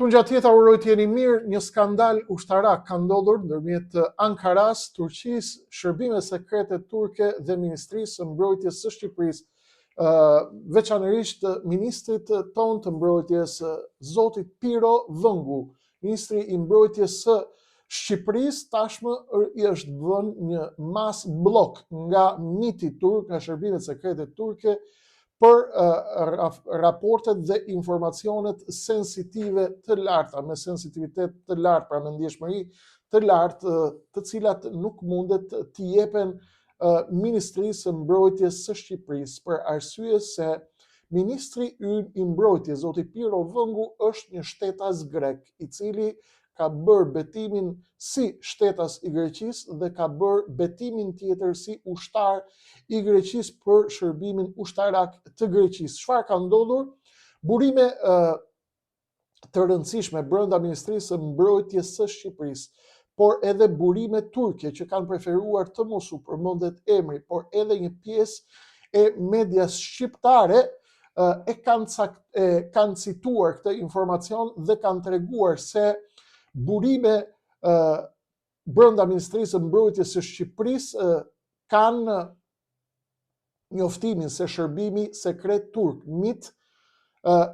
Tungjatjeta uroj të jeni mirë, një skandal ushtarak ka ndodhur ndërmjet Ankaras, Turqisë, shërbime sekrete turke dhe Ministrisë së Mbrojtjes së Shqipërisë, veçanërisht ministrit ton të mbrojtjes, zotit Piro Vëngu, ministri i mbrojtjes së Shqipërisë, tashmë i është vënë një mas blok nga miti turk, nga shërbimet sekrete turke, për raportet dhe informacionet sensitive të larta, me sensitivitet të lartë, pra me ndjeshmëri të lartë, të cilat nuk mundet t'i jepen Ministrisë së Mbrojtjes së Shqipërisë, për arsye se ministri ynë i mbrojtjes, zoti Piro Vëngu, është një shtetas grek, i cili ka bërë betimin si shtetas i Greqisë dhe ka bërë betimin tjetër si ushtar i Greqisë për shërbimin ushtarak të Greqisë. Çfarë ka ndodhur? Burime të rëndësishme brenda Ministrisë së Mbrojtjes së Shqipërisë, por edhe burime turke që kanë preferuar të mos u përmendet emri, por edhe një pjesë e medias shqiptare kanë cituar këtë informacion dhe kanë treguar se burime brenda Ministrisë së Mbrojtjes së Shqipërisë kanë njoftimin se shërbimi sekret turk, MIT,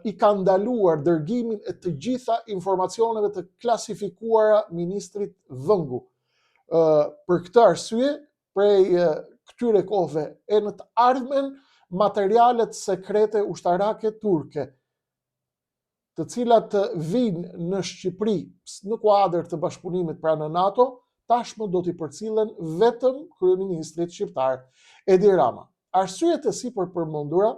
i ka ndaluar dërgimin e të gjitha informacioneve të klasifikuara ministrit Vëngu. Për këtë arsye, prej këtyre kohëve e në të ardhmen, materialet sekrete ushtarake turke, të cilat vinë në Shqipëri në kuadër të bashkëpunimit pra në NATO, tashmë do t'i përcillen vetëm kryeministrit shqiptar Edi Rama. Arsyet e sipër përmendura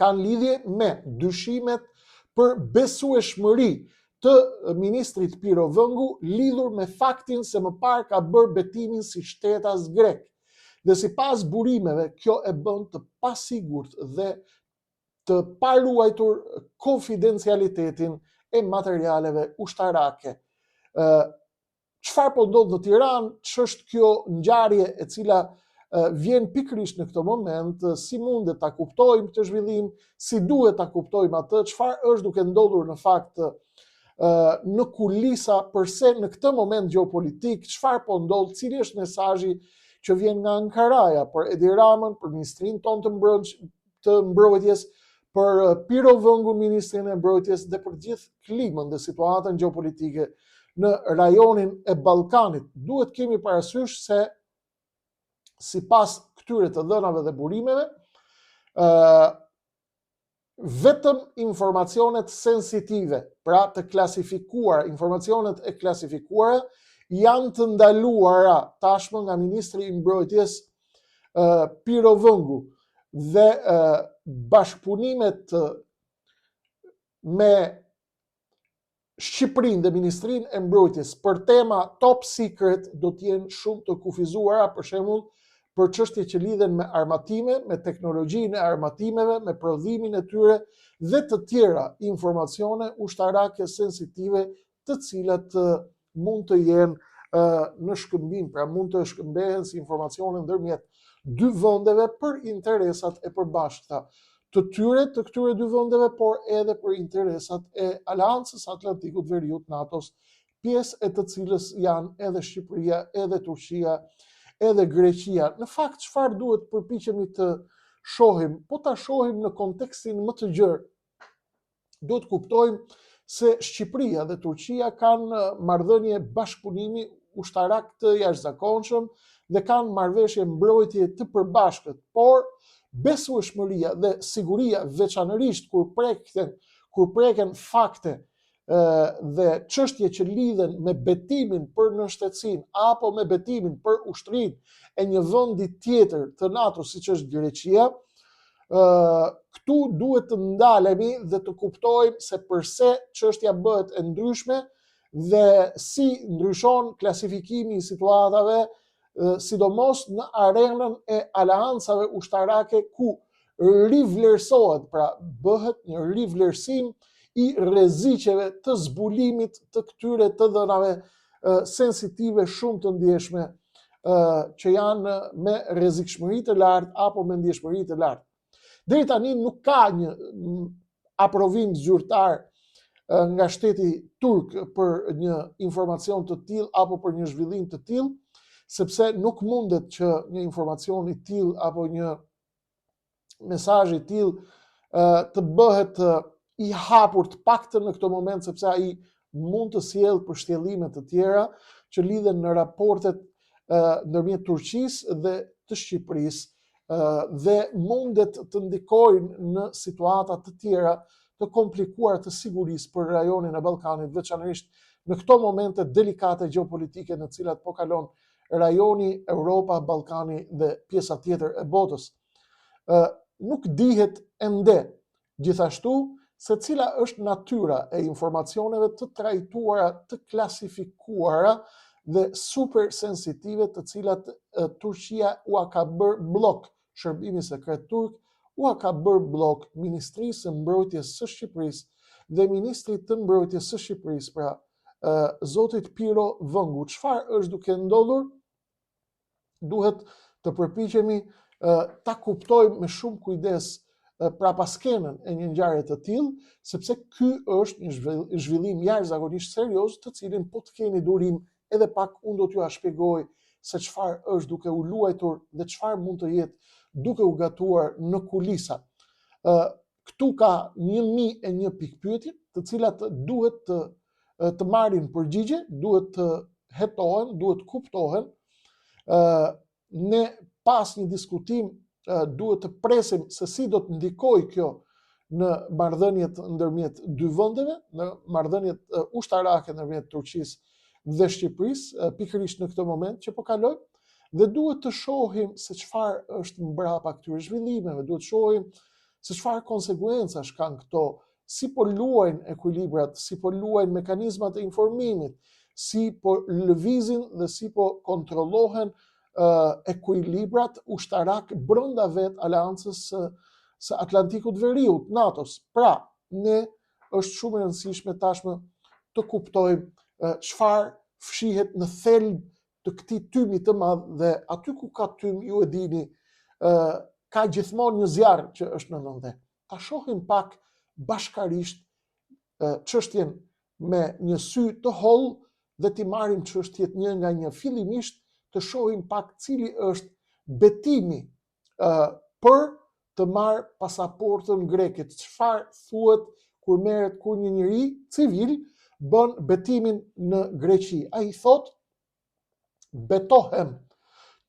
kanë lidhje me dyshimet për besueshmëri të ministrit Piro Vëngu lidhur me faktin se më parë ka bërë betimin si shtetas grek. Dhe sipas burimeve, kjo e bën të pasigurt dhe të paruajtur konfidencialitetin e materialeve ushtarake. Çfarë po ndodh në Tiranë? Ç'është kjo ngjarje e cila vjen pikërisht në këtë moment? Si mundet ta kuptojmë këtë zhvillim? Si duhet ta kuptojmë atë? Çfarë është duke ndodhur në fakt në kulisa? Përse në këtë moment gjeopolitik? Çfarë po ndodh? Cili është mesazhi që vjen nga Ankaraja për Edi Ramën, për ministrinë tonë të mbrojtjes, për Piro Vëngu, ministrin e mbrojtjes, dhe për gjithë klimën dhe situatën gjeopolitike në rajonin e Ballkanit. Duhet kemi parasysh se sipas këtyre të dhënave dhe burimeve, vetëm informacionet sensitive, pra të klasifikuara, informacionet e klasifikuara janë të ndaluara tashmë nga ministri i mbrojtjes Piro Vëngu, dhe bashkëpunimet me Shqipërinë dhe Ministrinë e Mbrojtjes për tema top secret do të jenë shumë të kufizuara, për shembull për çështje që lidhen me armatime, me teknologjinë e armatimeve, me prodhimin e tyre dhe të tjera informacione ushtarake sensitive, të cilat mund të jenë në shkëmbim, pra mund të shkëmbehen si informacione ndërmjet dy vendeve për interesat e përbashkëta të këtyre dy vendeve, por edhe për interesat e Aleancës Atlantikut Veriut NATO-s, pjesë e të cilës janë edhe Shqipëria, edhe Turqia, edhe Greqia. Në fakt, çfarë duhet përpiqemi të shohim? Po ta shohim në kontekstin më të gjerë. Duhet kuptojmë se Shqipëria dhe Turqia kanë marrëdhënie bashkëpunimi ushtarak të jashtëzakonshëm dhe kanë marrëveshje mbrojtje të përbashkët, por besueshmëria dhe siguria, veçanërisht kur preken fakte dhe çështje që lidhen me betimin për nënshtetësinë apo me betimin për ushtrinë e një vendi tjetër të NATO, siç është Greqia, këtu duhet të ndalemi dhe të kuptojmë se përse çështja bëhet e ndryshme dhe si ndryshon klasifikimi i situatave, sidomos në arenën e aleancave ushtarake ku rivlerësohet, pra bëhet një rivlerësim i rreziqeve të zbulimit të këtyre të dhënave sensitive shumë të ndjeshme që janë me rrezikshmëri të lartë apo me ndjeshmëri të lartë. Deri tani nuk ka një aprovim zyrtar nga shteti turk për një informacion të tillë apo për një zhvillim të tillë, sepse nuk mundet që një informacion i tillë apo një mesazh i tillë të bëhet i hapur të paktën në këtë moment, sepse ai mund të sjellë përshtjellime të tjera që lidhen në raportet ndërmjet Turqisë dhe të Shqipërisë dhe mundet të ndikojnë në situata të tjera të komplikuara të sigurisë për rajonin e Ballkanit, veçanërisht në këto momente delikate gjeopolitike në të cilat po kalon rajoni Europa, Ballkani dhe pjesa tjetër e botës. Nuk dihet ende gjithashtu se cila është natyra e informacioneve të trajtuara, të klasifikuara dhe super sensitive të cilat Turqia ua ka bërë blok Shërbimi Sekret Turk, ua ka bërë blok Ministrisë së Mbrojtjes së Shqipërisë dhe Ministrit të Mbrojtjes së Shqipërisë, pra zotit Piro Vëngu. Çfarë është duke ndodhur? Duhet të përpiqemi ta kuptojmë me shumë kujdes prapaskenën e një ngjarje të tillë, sepse ky është një zhvillim jashtëzakonisht serioz, të cilin po të keni durim edhe pak unë do t'ju shpjegoj se çfarë është duke u luajtur dhe çfarë mund të jetë duke u gatuar në kulisa. Këtu ka 1001 pikpyetje, të cilat duhet të marrin përgjigje, duhet të hetohen, duhet kuptohen. Ne pas një diskutim duhet të presim se si do të ndikojë kjo në marrëdhëniet ndërmjet dy vendeve, në marrëdhëniet ushtarake ndërmjet Turqisë dhe Shqipërisë, pikërisht në këtë moment që po kalojmë, dhe duhet të shohim se çfarë është mbrapa këtyre zhvillimeve, duhet të shohim se çfarë konsekuencash kanë këto, si po luajnë ekuilibrat, si po luajnë mekanizmat e informimit, si po lëvizin dhe si po kontrollohen ekuilibrat ushtarak brenda vet aleancës së Atlantikut Veriut, NATO-s. Pra, ne është shumë e rëndësishme tashmë të kuptojmë çfarë fshihet në thelb të këtij tymi të madh, dhe aty ku ka tym, ju e dini, ka gjithmonë një zjarr që është në ende. Ta shohim pak bashkarisht çështjen me një sy të holl dhe t'i marrim çështjet një nga një. Fillimisht të shohim pak cili është betimi për të marrë pasaportën greke. Çfarë thuhet kur një njeri civil bën betimin në Greqi? Ai thot: betohem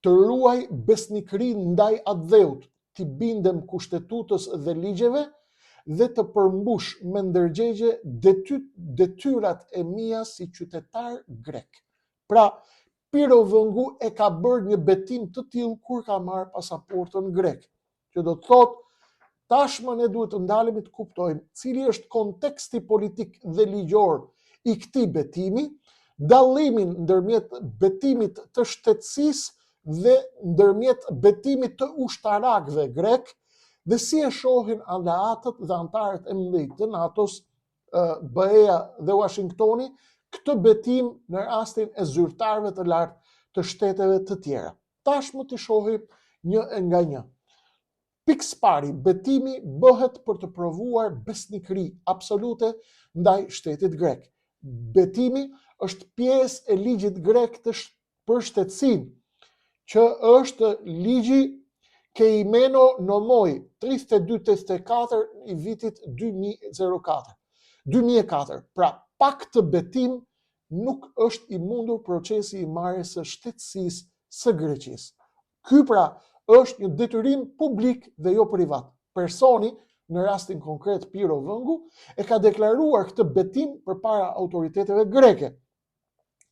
të ruaj besnikëri ndaj atë dheut, t'i bindem kushtetutës dhe ligjeve dhe të përmbush me ndërgjegje detyrat e mia si qytetar grek. Pra, Piro Vëngu e ka bërë një betim të tillë kur ka marrë pasaportën grek, që do të thotë tashmë ne duhet të ndalemi të kuptojmë cili është konteksti politik dhe ligjor i këtij betimi, dallimin ndërmjet betimit të shtetësisë dhe ndërmjet betimit të ushtarakëve grek, dhe si e shohin aleatët dhe antarët e mëdhenj të NATO-s, BE-ja dhe Washingtoni, këtë betim në rastin e zyrtarëve të lartë të shteteve të tjera. Tashmë të shohim një nga një. Pikë pari, betimi bëhet për të provuar besnikëri absolute ndaj shtetit grek. Betimi është pjesë e ligjit grek për shtetësinë, që është ligji Keimeno Nomoi 3284 i vitit 2004. Pra, pa këtë betim nuk është i mundur procesi i marrjes së shtetësisë së Greqisë. Ky pra është një detyrim publik dhe jo privat. Personi, në rastin konkret Piro Vëngu, e ka deklaruar këtë betim përpara autoriteteve greke,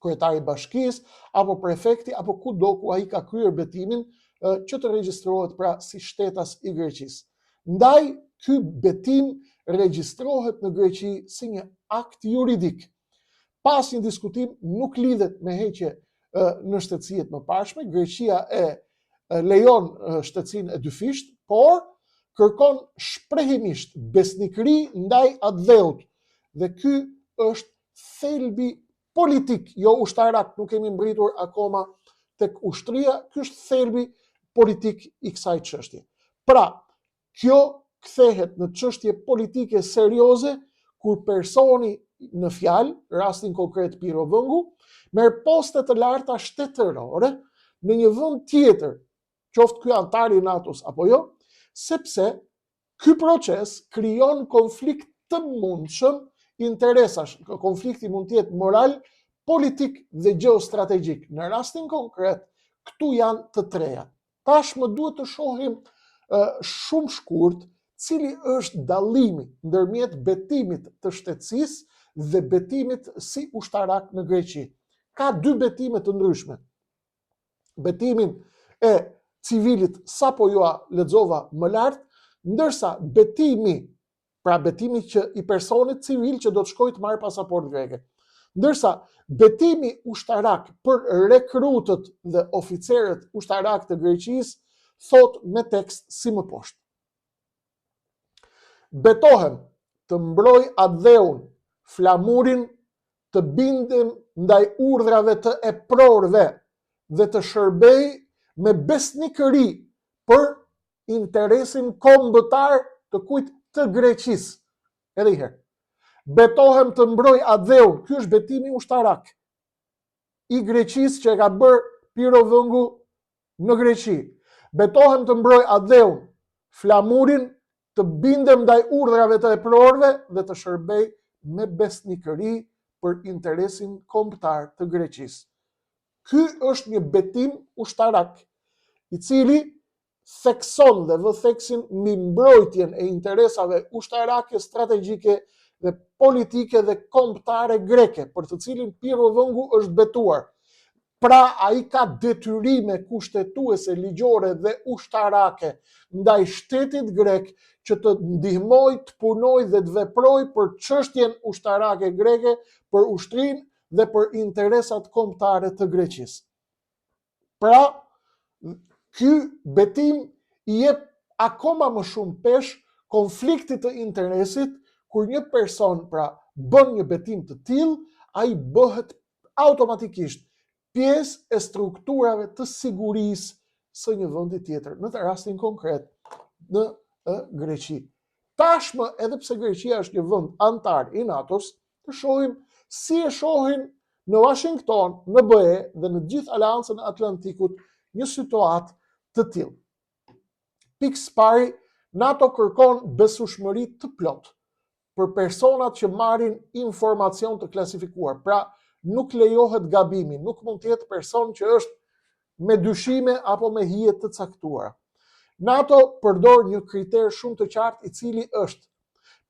kryetari i bashkisë apo prefekti apo kudo ku ai ka kryer betimin që të regjistrohet pra si shtetas i Greqisë. Ndaj, ky betim regjistrohet në Greqi si një akt juridik. Pas një diskutim nuk lidhet me heqje në shtetësitë më parshme, Greqia e lejon shtetësinë e dyfisht, por kërkon shprehimisht besnikëri ndaj atë dheut. Dhe ky është thelbi politik, jo ushtarak, nuk kemi mbritur akoma tek ushtria, ky është thelbi politik i kësaj çështje. Pra, kjo kthehet në çështje politike serioze kur personi në fjalë, rastin konkret Pirovëngu, merr poste të larta shtetërore në një vend tjetër, qoftë ky antar i NATO-s apo jo, sepse ky proces krijon konflikt të mundshëm interesash. Konflikti mund të jetë moral, politik dhe gjeostrategjik. Në rastin konkret, këtu janë të treja. Tashmë duhet të shohim shumë shkurt cili është dallimi ndërmjet betimit të shtetësisë dhe betimit si ushtarak në Greqi. Ka dy betime të ndryshme. Betimin e civilit sapo ju lexova më lart, ndërsa betimi që i personit civil që do të shkojë të marrë pasaportë greke. Ndërsa betimi ushtarak për rekrutët dhe oficerët ushtarak të Greqisë thot me tekst si më poshtë. Betohem të mbroj adheun, flamurin, të bindem ndaj urdhrave të eprorëve dhe të shërbej me besnikëri për interesin kombëtar të kujt të Greqisë. Edhe një herë. Betohem të mbroj adheun, ky është betimi ushtarak i Greqisë që e ka bërë Pirovëngu në Greqi. Betohem të mbroj adheun, flamurin, të bindem ndaj urdhrave të eprorëve dhe të shërbej me besnikëri për interesin kombëtar të Greqisë. Ky është një betim ushtarak, i cili thekson dhe vë theksin mbi mbrojtjen e interesave ushtarake, strategjike dhe politike dhe kombëtare greke, për të cilin Pirovëngu është betuar. Pra ai ka detyrime kushtetuese, ligjore dhe ushtarake ndaj shtetit grek që të ndihmoj, të punoj dhe të veproj për çështjen ushtarake greke, për ushtrinë dhe për interesat kombëtare të Greqisë. Pra, ky betim i jep akoma më shumë pesh konfliktit të interesit, kur një person pra bën një betim të tillë, ai bëhet automatikisht pjesë e strukturave të sigurisë së një vendi tjetër, në të rastin konkret në Greqi. Tashmë, edhe pse Greqia është një vend antar i NATO-s, të shohim si e shohin në Washington, në BE dhe në gjithë Aleancën e Atlantikut një situatë të tillë. Pikë pari, NATO kërkon besueshmëri të plotë për personat që marrin informacion të klasifikuar. Pra, nuk lejohet gabimi, nuk mund të jetë person që është me dyshime apo me hije të caktuara. NATO përdor një kriter shumë të qartë, i cili është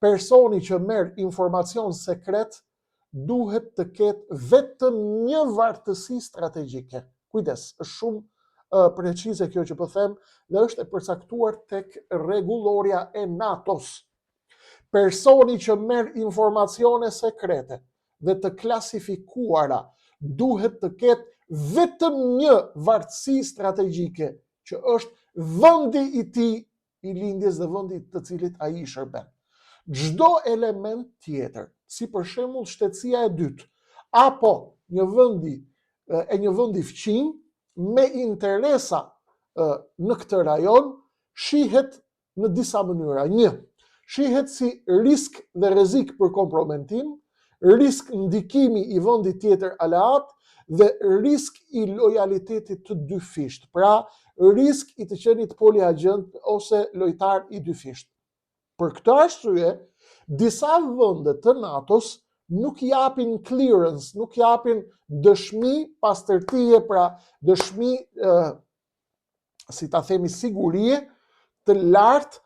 personi që merr informacion sekret duhet të ketë vetëm një vartësi strategjike. Kujdes, është shumë precize kjo që po them dhe është e përcaktuar tek rregullorja e NATO-s. Personi që merr informacione sekrete dhe të klasifikuara duhet të ketë vetëm një vartësi strategjike, që është vendi i tij i lindjes dhe vendi të cilit ai i shërben. Çdo element tjetër, si për shembull shtetësia e dytë, apo një vendi fqinj me interesa në këtë rajon, shihet në disa mënyra. Një, shihet si risk dhe rrezik për kompromentim, risk ndikimi i vendit tjetër aleat dhe risk i lojalitetit të dyfisht. Pra, risk i të qenit poliagjent ose lojtar i dyfisht. Për këtë arsye, disa vende të NATO-s nuk japin clearance, nuk japin dëshmi pastërtie, pra dëshmi, si ta themi, sigurie të lartë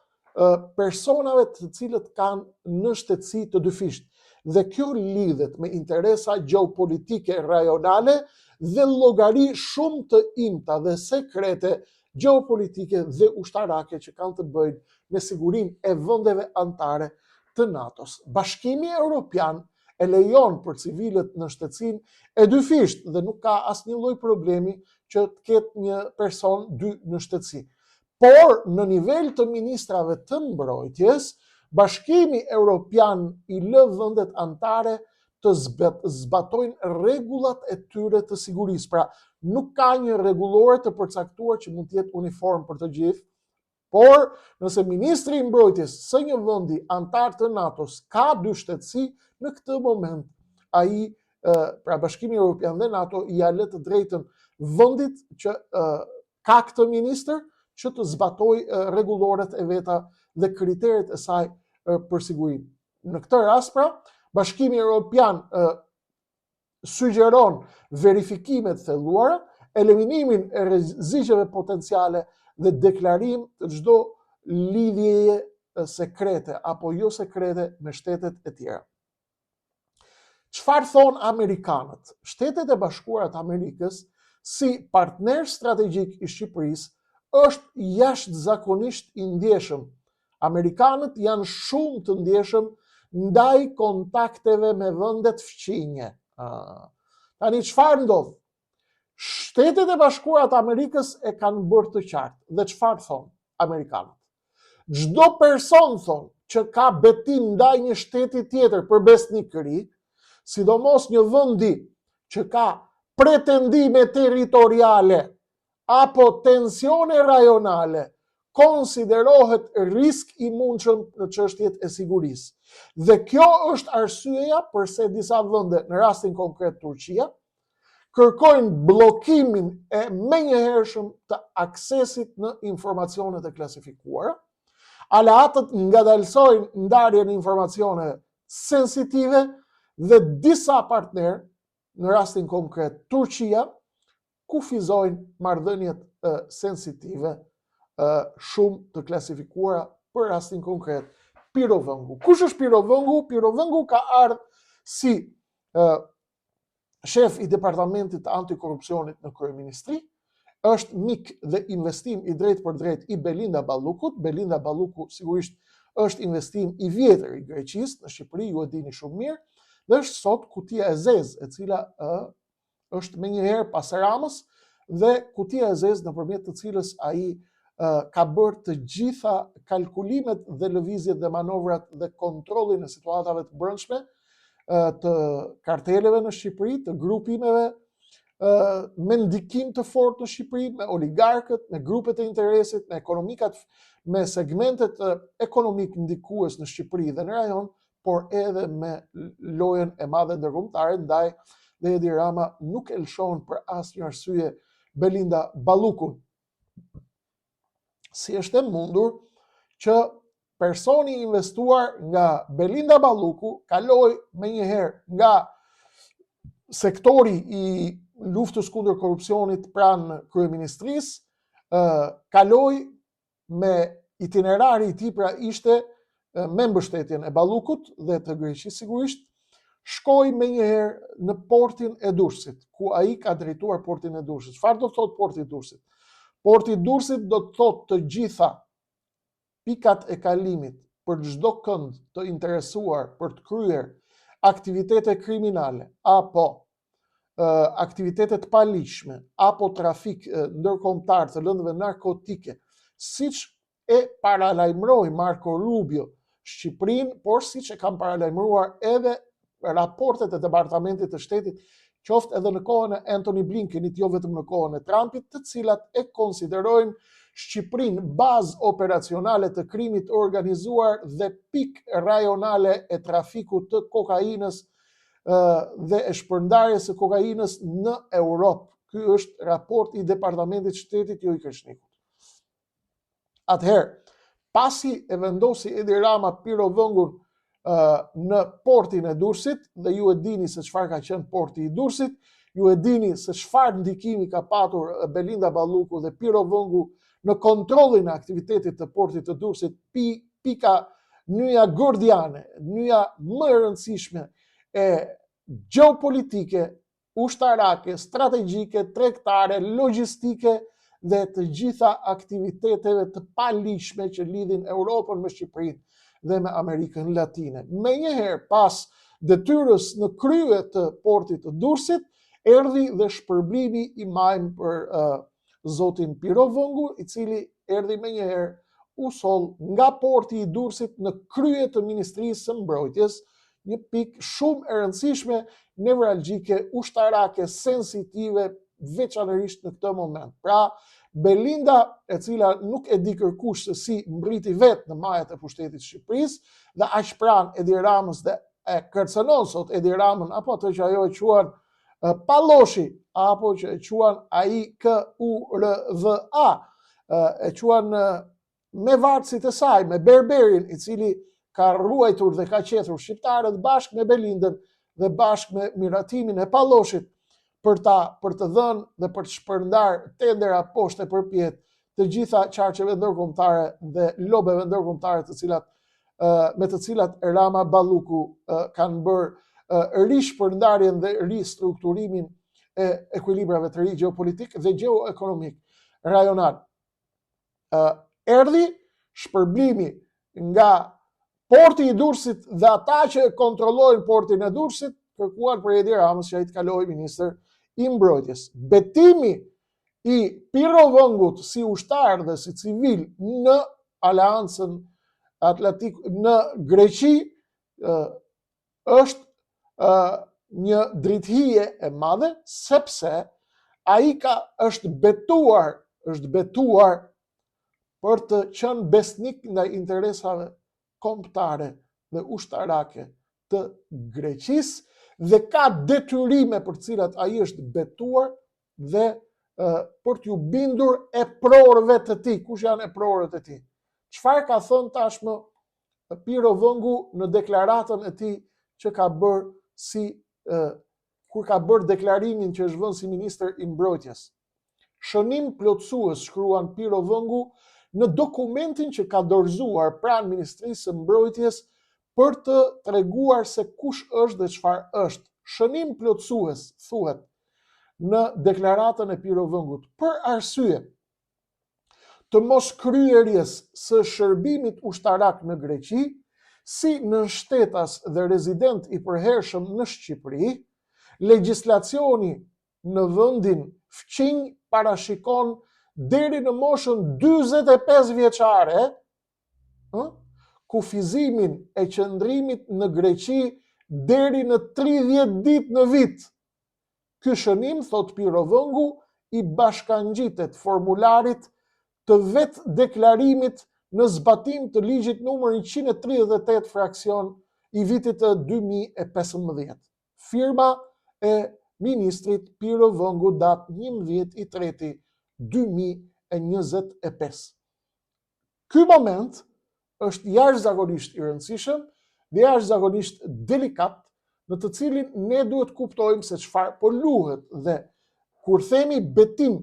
personave të cilët kanë në shtetësi të dyfisht. Dhe kjo lidhet me interesa gjeopolitike rajonale dhe llogari shumë të imta dhe sekrete gjeopolitike dhe ushtarake që kanë të bëjnë me sigurinë e vendeve anëtare të NATO-s. Bashkimi Evropian e lejon për civilët në shtetësinë e dyfisht dhe nuk ka asnjë lloj problemi që të ketë një person dy në shtetësi. Por në nivel të ministrave të mbrojtjes, Bashkimi Evropian i lë vendet anëtare të zbatojnë rregullat e tyre të sigurisë. Pra, nuk ka një rregullore të përcaktuar që mund të jetë uniform për të gjithë, Por, nëse ministri i mbrojtjes së një vendi antar të NATO-s ka dy shtetësi, në këtë moment ai, pra Bashkimi Evropian dhe NATO ja lë të drejtën vendit që ka këtë ministër që të zbatojë rregulloret e veta dhe kriteret e saj për sigurim. Në këtë rast, pra, Bashkimi Evropian sugjeron verifikimet të thelluara, eliminimin e rreziqeve potenciale dhe deklarim të çdo lidhjeje sekrete apo jo sekrete me shtetet e tjera. Çfarë thonë amerikanët? Shtetet e Bashkuara të Amerikës, si partner strategjik i Shqipërisë, është jashtëzakonisht i ndjeshëm. Amerikanët janë shumë të ndjeshëm ndaj kontakteve me vendet fqinje. Tani çfarë ndodh? Shtetet e Bashkuara të Amerikës e kanë bërë të qartë. Dhe çfarë thonë amerikanët? Çdo person thonë që ka betim ndaj një shteti tjetër për besnikëri, sidomos një vendi që ka pretendime territoriale apo tensione rajonale, konsiderohet risk i mundshëm në çështjet e sigurisë. Dhe kjo është arsyeja përse disa vende, në rastin konkret Turqia, kërkojnë bllokimin e menjëhershëm të aksesit në informacionet e klasifikuara, aleatët ngadalsojnë ndarjen e informacioneve sensitive dhe disa partnerë, në rastin konkret Turqia, kufizojnë marrëdhëniet sensitive shumë të klasifikuara, për rastin konkret Pirovëngu. Kush është Pirovëngu? Pirovëngu ka ardhur si shef i departamentit të antikorrupsionit në kryeministri, është mik dhe investim i drejt për drejt i Belinda Ballukut. Belinda Balluku sigurisht është investim i vjetër i Greqisë në Shqipëri, ju e dini shumë mirë, dhe është sot kutia e zezë, e cila është menjëherë pas Ramës, dhe kutia e zezë nëpërmjet të cilës ai ka bërë të gjitha kalkulimet dhe lëvizjet dhe manovrat dhe kontrollin e situatave të brendshme të karteleve në Shqipëri, të grupimeve me ndikim të fortë në Shqipëri, me oligarkët, me grupet e interesit, me ekonomikat, me segmentet ekonomik ndikues në Shqipëri dhe në rajon, por edhe me lojën e madhe ndërkombëtare ndaj dhe Edi Rama nuk e lëshon për asnjë arsye Belinda Ballukun. Si është e mundur që personi i investuar nga Belinda Balluku kaloi menjëherë nga sektori i luftës kundër korrupsionit pranë kryeministrisë, kaloi me itinerari i tij, pra ishte me mbështetjen e Ballukut dhe të Greqisë sigurisht, shkoi menjëherë në portin e Durrësit, ku ai ka drejtuar portin e Durrësit. Çfarë do thotë porti i Durrësit? Porti i Durrësit do të thotë të gjitha pikat e kalimit për çdo kënd të interesuar për të kryer aktivitete kriminale apo aktivitete të paligjshme apo trafik ndërkombëtar të lëndëve narkotike, siç e paralajmëroi Marco Rubio Shqipërinë, por siç e kanë paralajmëruar edhe raportet e Departamentit të Shtetit, qoftë edhe në kohën e Antony Blinkenit, jo vetëm në kohën e Trumpit, të cilat e konsiderojnë Shqipërinë bazë operacionale të krimit organizuar dhe pikë rajonale e trafikut të kokainës dhe e shpërndarjes së kokainës në Europë. Ky është raporti i Departamentit të Shtetit, jo i Krishnikut. Atëherë, pasi e vendosi Edi Rama Pirovëngun në portin e Durrësit, dhe ju e dini se çfarë ka qenë porti i Durrësit, ju e dini se çfarë ndikimi ka patur Belinda Balluku dhe Pirovëngu në kontrollin e aktivitetit të portit të Durrësit, pika nyja gordiane, nyja më e rëndësishme e gjeopolitike, ushtarake, strategjike, tregtare, logjistike dhe të gjitha aktiviteteve të paligjshme që lidhin Europën me Shqipërinë dhe me Amerikën Latine. Menjëherë pas detyrës në krye të portit të Durrësit, erdhi dhe shpërblimi i majm për zotin Pirovëngu, i cili erdhi menjëherë u soll nga porti i Durrësit në krye të Ministrisë së Mbrojtjes, një pikë shumë e rëndësishme, nevralgjike, ushtarake, sensitive, veçanërisht në këtë moment. Pra, Belinda, e cila nuk e di kërkush se si mbriti vetë në majat e pushtetit Shqipërisë, dhe aq pranë Edi Ramës dhe e kërcënon sot Edi Ramën, apo ato që ajo e quan Palloshi, apo që e quan AIKURVA, e quan me varësit e saj, me Berberin, i cili ka ruajtur dhe ka qetur shqiptarët bashkë me Belindën dhe bashkë me miratimin e Palloshit për të dhënë dhe për të shpërndar tendera poshtë e përpjet të gjitha qarqeve ndërkombëtare dhe lobeve ndërkombëtare me të cilat Rama Balluku kanë bërë rishpërndarjen dhe ristrukturimin e ekuilibrave të ri gjeopolitik dhe gjeoekonomik rajonal. Erdhi shpërblimi nga porti i Durrësit dhe ata që kontrollojnë portin e Durrësit kërkuan për Edi Ramës që ai të kalojë ministër i mbrojtjes. Betimi i Pirro Vëngut si ushtar dhe si civil në Aleancën Atlantik në Greqi është një drithije e madhe, sepse ai është betuar për të qenë besnik ndaj interesave kombëtare dhe ushtarake të Greqisë dhe ka detyrime për cilat ai është betuar dhe për t'ju bindur e prorëve të tij. Kush janë e prorët e tij? Çfarë ka thënë tashmë Pirro Vëngu në deklaratën e tij që ka bërë kur ka bërë deklarimin që është vënë si ministër i mbrojtjes? Shënim plotësues, shkruan Pirro Vëngu në dokumentin që ka dorëzuar pranë Ministrisë së Mbrojtjes për të treguar se kush është dhe çfarë është. Shënim plotësues, thuhet në deklaratën e Pirro Vëngut, për arsye të mos kryerjes së shërbimit ushtarak në Greqi, si nënshtetas dhe rezident i përhershëm në Shqipëri, legjislacioni në vendin fqinj parashikon deri në moshën 45 vjeçare, kufizimin e qëndrimit në Greqi deri në 30 ditë në vit. Ky shënim, thot Pirro Vëngu, i bashkangjitet formularit të vetë deklarimit në zbatim të ligjit numër 138 fraksion i vitit të 2015. Firma e ministrit Pirro Vëngu, datë 11/3/2025. Ky moment është jashtëzakonisht i rëndësishëm dhe jashtëzakonisht delikat, në të cilin ne duhet kuptojmë se çfarë po luhet, dhe kur themi betim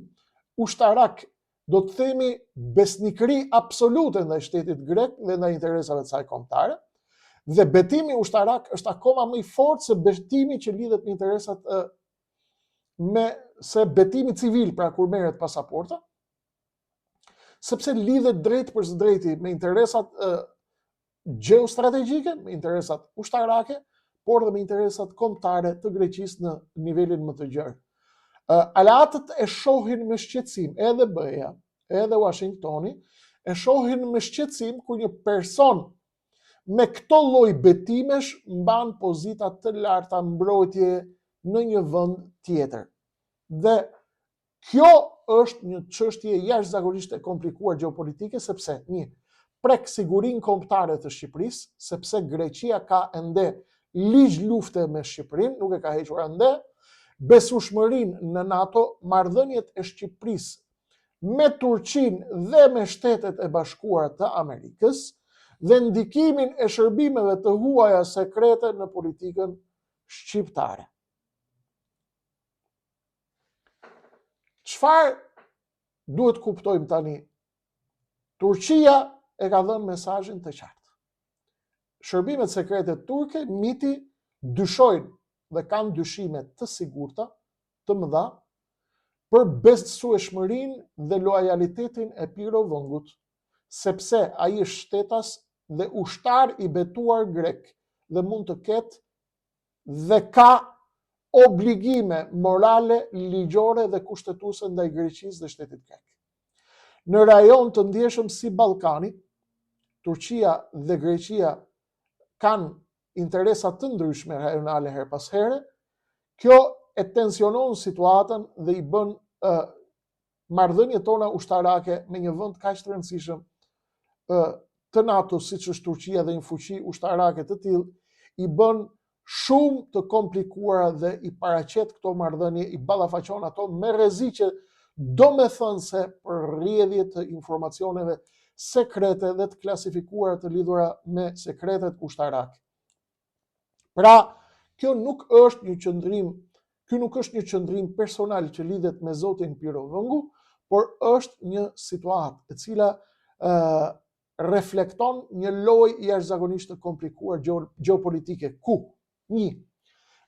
ushtarak, do të themi besnikëri absolute ndaj shtetit grek dhe ndaj interesave të saj kombëtare, dhe betimi ushtarak është akoma më i fortë se betimi që lidhet me interesat se betimi civil, pra kur merret pasaporta, sepse lidhet drejt për së drejti me interesat gjeostrategjike, me interesat ushtarake, por dhe me interesat kombëtare të Greqisë në nivelin më të gjerë. Aleatët e shohin me shqetësim, edhe BE-ja, edhe Washingtoni, e shohin me shqetësim kur një person me këto lloj betimesh mban pozita të larta mbrojtje në një vend tjetër. Dhe kjo është një çështje jashtëzakonisht e komplikuar gjeopolitike, sepse prek sigurinë kombëtare të Shqipërisë, sepse Greqia ka ende ligj lufte me Shqipërinë, nuk e ka hequr ende, besueshmërinë në NATO, marrëdhëniet e Shqipërisë me Turqinë dhe me Shtetet e Bashkuara të Amerikës, dhe ndikimin e shërbimeve të huaja sekrete në politikën shqiptare. Çfarë duhet kuptojmë tani? Turqia e ka dhënë mesazhin të qartë. Shërbimet sekrete turke, miti, dyshojnë dhe kanë dyshime të sigurta, të mëdha, për besueshmërinë dhe lojalitetin e Pirro Vëngut, sepse ai është shtetas dhe ushtar i betuar grek dhe mund të ketë dhe ka obligime morale, ligjore dhe kushtetuese ndaj Greqisë dhe shtetit grek. Në rajon të ndjeshëm si Ballkani, Turqia dhe Greqia kanë interesa të ndryshme rajonale her pas here. Kjo e tensionon situatën dhe i bën marrëdhëniet tona ushtarake me një vend kaq të rëndësishëm të NATO-s, siç është Turqia dhe një fuqi ushtarake të tillë, i bën shumë të komplikuara dhe i paraqet këto marrëdhënie, i ballafaqon ato me rreziqe domethënëse për rrjedhje të informacioneve sekrete dhe të klasifikuara të lidhura me sekretet ushtarake. Pra, kjo nuk është një qëndrim personal që lidhet me zotin Piro Vëngu, por është një situatë e cila reflekton një lojë jashtëzakonisht të komplikuar gjeopolitike, ku 1.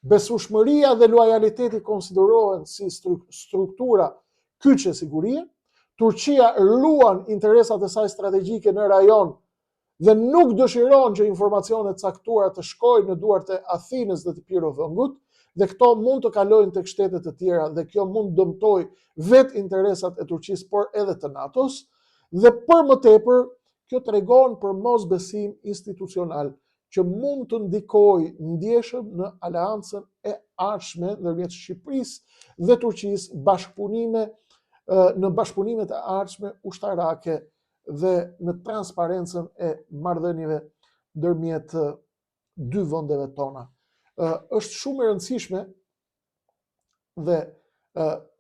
Besueshmëria dhe lojaliteti konsiderohen si struktura kyçe sigurie. Turqia ruan interesat e saj strategjike në rajon dhe nuk dëshiron që informacionet caktuara të shkojnë në duart e Athinës dhe të Piro Vëngut, dhe këto mund të kalojnë tek shtetet e tjera dhe kjo mund dëmtoj vetë interesat e Turqisë, por edhe të NATO-s, dhe për më tepër kjo tregon për mosbesim institucional që mund të ndikojë ndjeshëm në aleancën e ardhshme ndërmjet Shqipërisë dhe Turqisë, në bashkëpunimet e ardhshme ushtarake dhe në transparencën e marrëdhënieve ndërmjet dy vendeve tona. Është shumë e rëndësishme dhe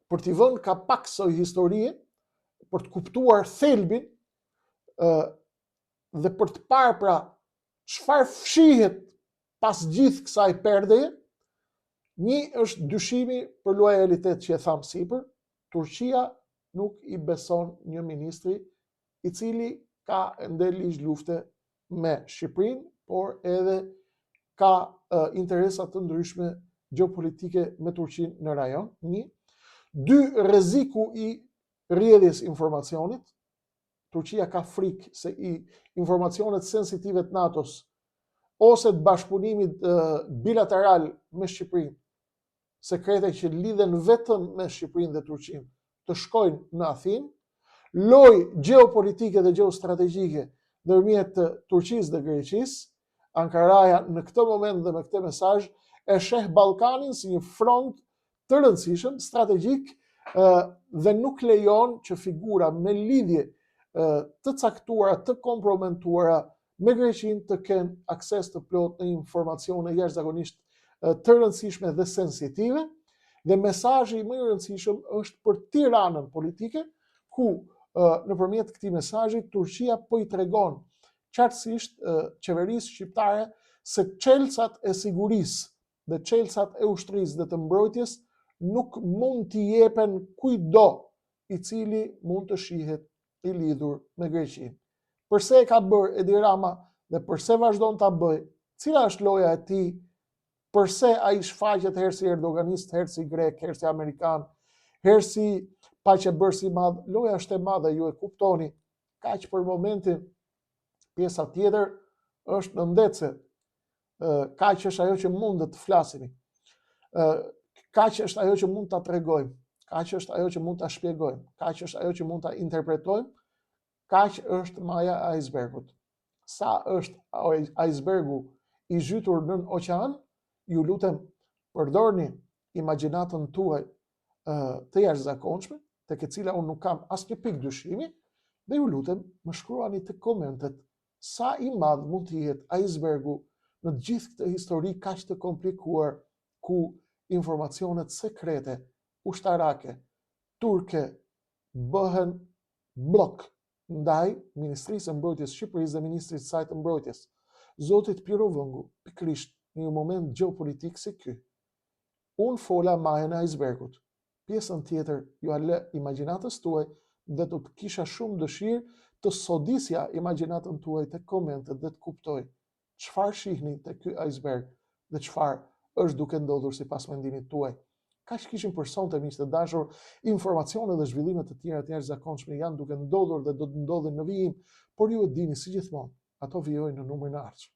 për t'i vënë ka pak soi historie, për të kuptuar thelbin dhe për të parë pra çfarë fshihet pas gjithë kësaj perdeje. Një është dyshimi për lojalitet që e tham sipër. Turqia nuk i beson një ministri i cili ka ende ligj lufte me Shqipërinë, por edhe ka interesat të ndryshme gjeopolitike me Turqinë në rajon. 1. 2. Rreziku i rrjedhjes informacionit. Turqia ka frikë se i informacionet sensitive të NATO-s ose të bashkëpunimit bilateral me Shqipërinë, sekrete që lidhen vetëm me Shqipërinë dhe Turqinë, të shkojnë në Athinë. Lojë gjeopolitike dhe gjeostrategjike ndërmjet Turqisë dhe Greqisë. Ankaraja në këtë moment dhe me këtë mesazh e sheh Ballkanin si një front të rëndësishëm, strategjik, dhe nuk lejon që figura me lidhje të caktuara, të komprometuara me Greqinë të kenë akses të plot në informacione jashtëzakonisht të rëndësishme dhe sensitive. Dhe mesazhi më i rëndësishëm është për Tiranën politike, ku nëpërmjet këtij mesazhi Turqia po i tregon qartësisht qeverisë shqiptare se çelësat e sigurisë dhe çelësat e ushtrisë dhe të mbrojtjes nuk mund t'i jepen kujtdo i cili mund të shihet i lidhur me Greqinë. Përse e ka bërë Edi Rama dhe përse vazhdon ta bëjë? Cila është loja e tij? Përse ai shfaqet herë si erdoganist, herë si grek, herë si amerikan, herë si paqebërës i madh? Loja është e madhe, ju e kuptoni. Kaq për momentin. Pjesa tjetër është në ndece. Kaq është ajo që mund të flasini. Kaq është ajo që mund ta tregojmë. Kaq është ajo që mund ta shpjegojmë. Kaq është ajo që mund ta interpretojmë. Kaq është maja e icebergut. Sa është icebergu i zhytur nën oqean, ju lutem përdorni imagjinatën tuaj të jashtëzakonshme, tek e cila unë nuk kam asnjë pikë dyshimi, dhe ju lutem më shkruani të komentet sa i madh mund të jetë icebergu në gjithë këtë histori kaq të komplikuar, ku informacionet sekrete ushtarake turke bëhen blok ndaj Ministrisë së Mbrojtjes së Shqipërisë dhe Ministrit të saj të Mbrojtjes, zotit Piro Vëngu, pikërisht në një moment gjeopolitik si ky. Unë fola majën e icebergut. Pjesën tjetër ju a lë imagjinatës tuaj dhe do të kisha shumë dëshirë të sodisja imagjinatën tuaj te komentet dhe të kuptoj çfarë shihni te ky iceberg dhe çfarë është duke ndodhur sipas mendimit tuaj. Kaq kishim për sonte, miq të dashur. Informacione dhe zhvillime të tjera të jashtëzakonshme janë duke ndodhur dhe do të ndodhin në vijim, por ju e dini si gjithmonë, ato vijojnë në numrin e ardhshëm.